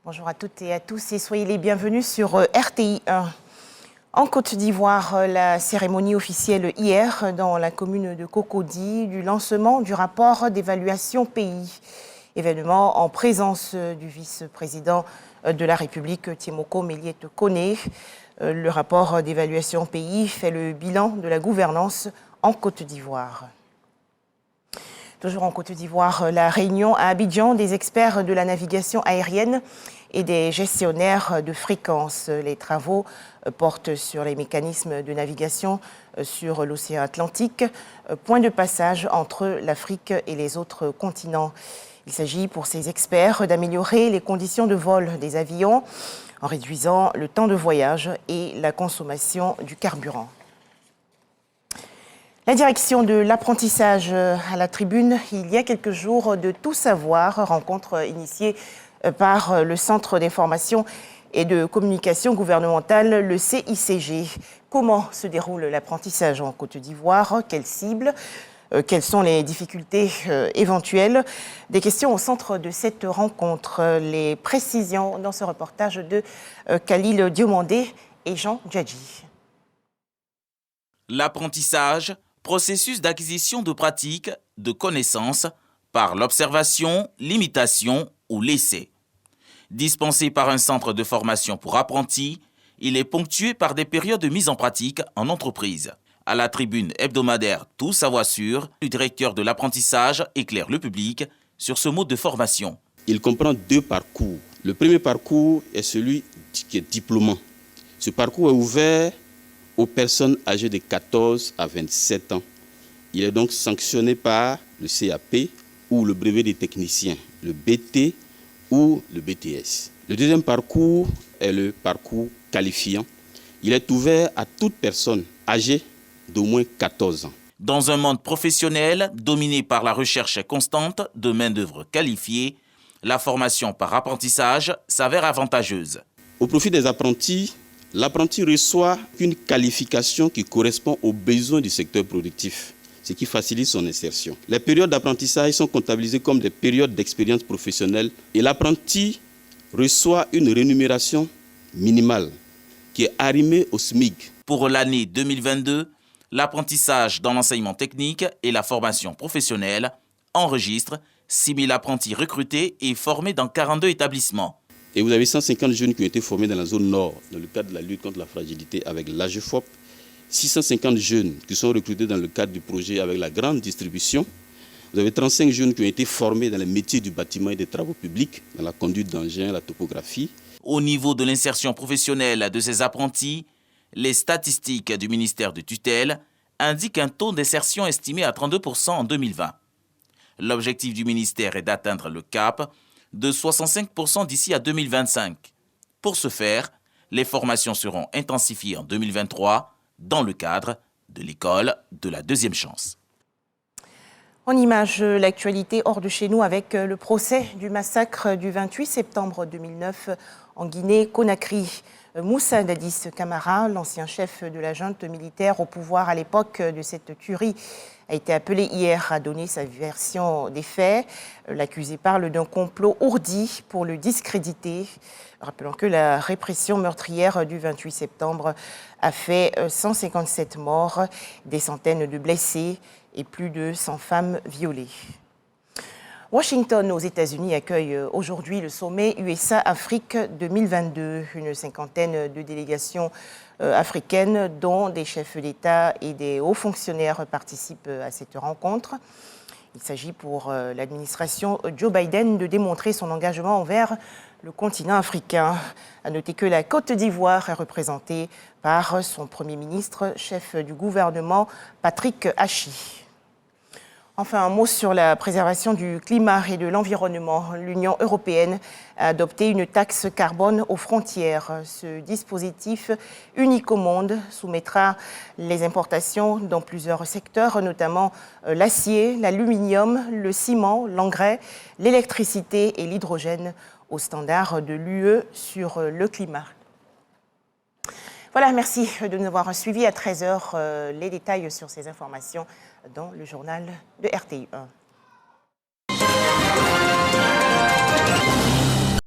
Bonjour à toutes et à tous et soyez les bienvenus sur RTI 1. En Côte d'Ivoire, la cérémonie officielle hier dans la commune de Cocody du lancement du rapport d'évaluation pays. Événement en présence du vice-président de la République, Tiemoko Méliette Koné. Le rapport d'évaluation pays fait le bilan de la gouvernance en Côte d'Ivoire. Toujours en Côte d'Ivoire, la réunion à Abidjan des experts de la navigation aérienne et des gestionnaires de fréquences. Les travaux portent sur les mécanismes de navigation sur l'océan Atlantique, point de passage entre l'Afrique et les autres continents. Il s'agit pour ces experts d'améliorer les conditions de vol des avions en réduisant le temps de voyage et la consommation du carburant. La direction de l'apprentissage à la tribune, il y a quelques jours, de Tout Savoir, rencontre initiée par le Centre d'information et de communication gouvernementale, le CICG. Comment se déroule l'apprentissage en Côte d'Ivoire? Quelles cibles? Quelles sont les difficultés éventuelles? Des questions au centre de cette rencontre. Les précisions dans ce reportage de Khalil Diomandé et Jean Djadji. L'apprentissage, processus d'acquisition de pratiques, de connaissances, par l'observation, l'imitation ou l'essai. Dispensé par un centre de formation pour apprentis, il est ponctué par des périodes de mise en pratique en entreprise. À la tribune hebdomadaire Tout Savoir Sûr, le directeur de l'apprentissage éclaire le public sur ce mode de formation. Il comprend deux parcours. Le premier parcours est celui qui est diplômant. Ce parcours est ouvert aux personnes âgées de 14 à 27 ans. Il est donc sanctionné par le CAP ou le brevet des techniciens, le BT ou le BTS. Le deuxième parcours est le parcours qualifiant. Il est ouvert à toute personne âgée d'au moins 14 ans. Dans un monde professionnel dominé par la recherche constante de main-d'œuvre qualifiée, la formation par apprentissage s'avère avantageuse. Au profit des apprentis, l'apprenti reçoit une qualification qui correspond aux besoins du secteur productif, ce qui facilite son insertion. Les périodes d'apprentissage sont comptabilisées comme des périodes d'expérience professionnelle et l'apprenti reçoit une rémunération minimale qui est arrimée au SMIC. Pour l'année 2022, l'apprentissage dans l'enseignement technique et la formation professionnelle enregistre 6 000 apprentis recrutés et formés dans 42 établissements. Et vous avez 150 jeunes qui ont été formés dans la zone nord, dans le cadre de la lutte contre la fragilité avec l'AGEFOP. 650 jeunes qui sont recrutés dans le cadre du projet avec la grande distribution. Vous avez 35 jeunes qui ont été formés dans les métiers du bâtiment et des travaux publics, dans la conduite d'engins, la topographie. Au niveau de l'insertion professionnelle de ces apprentis, les statistiques du ministère de tutelle indiquent un taux d'insertion estimé à 32% en 2020. L'objectif du ministère est d'atteindre le cap de 65% d'ici à 2025. Pour ce faire, les formations seront intensifiées en 2023 dans le cadre de l'école de la deuxième chance. En image, l'actualité hors de chez nous avec le procès du massacre du 28 septembre 2009 en Guinée-Conakry. Moussa Dadis Camara, l'ancien chef de la junte militaire au pouvoir à l'époque de cette tuerie, a été appelé hier à donner sa version des faits. L'accusé parle d'un complot ourdi pour le discréditer. Rappelons que la répression meurtrière du 28 septembre a fait 157 morts, des centaines de blessés et plus de 100 femmes violées. Washington, aux États-Unis, accueille aujourd'hui le sommet USA-Afrique 2022. Une cinquantaine de délégations africaines, dont des chefs d'État et des hauts fonctionnaires, participent à cette rencontre. Il s'agit pour l'administration Joe Biden de démontrer son engagement envers le continent africain. À noter que la Côte d'Ivoire est représentée par son Premier ministre, chef du gouvernement, Patrick Hachi. Enfin, un mot sur la préservation du climat et de l'environnement. L'Union européenne a adopté une taxe carbone aux frontières. Ce dispositif unique au monde soumettra les importations dans plusieurs secteurs, notamment l'acier, l'aluminium, le ciment, l'engrais, l'électricité et l'hydrogène, aux standards de l'UE sur le climat. Voilà, merci de nous avoir suivis. À 13h, les détails sur ces informations dans le journal de RTI 1.